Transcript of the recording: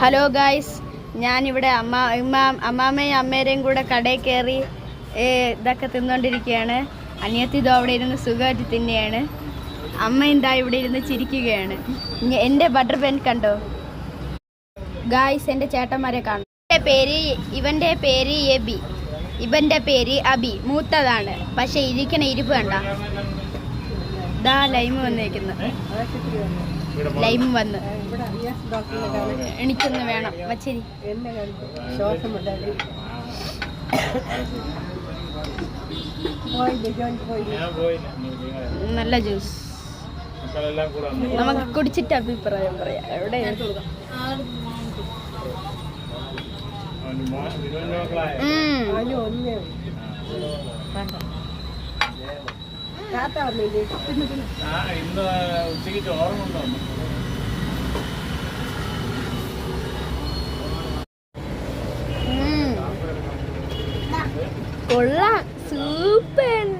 Hello guys, ഞാനിവിടെ അമ്മാമ്മയും അമ്മേരെയും കൂടെ കടയിൽ കയറി ഇതൊക്കെ തിന്നുകൊണ്ടിരിക്കുകയാണ്. അനിയത്തി ഇതോ അവിടെ ഇരുന്ന് സുഖമായിട്ട് തിന്നെയാണ്. അമ്മ എന്താ ഇവിടെ ഇരുന്ന് ചിരിക്കുകയാണ്. എൻ്റെ ബട്ടർ പെൻ കണ്ടോ ഗായ്സ്? എൻ്റെ ചേട്ടന്മാരെ കാണും. ഇവൻ്റെ പേര് എബി, ഇവൻ്റെ പേര് അബി. മൂത്തതാണ്, പക്ഷെ ഇരിക്കണ ഇരിപ്പ് കണ്ട. ദാ ലൈമ് വന്നേക്കുന്നു, ലൈമ് വന്ന്. എനിക്കൊന്ന് വേണം വച്ചിരി. നല്ല ജ്യൂസ് നമുക്ക് കുടിച്ചിട്ട് അഭിപ്രായം പറയാം. എവിടെ കൊള്ളാം, സൂപ്പർ.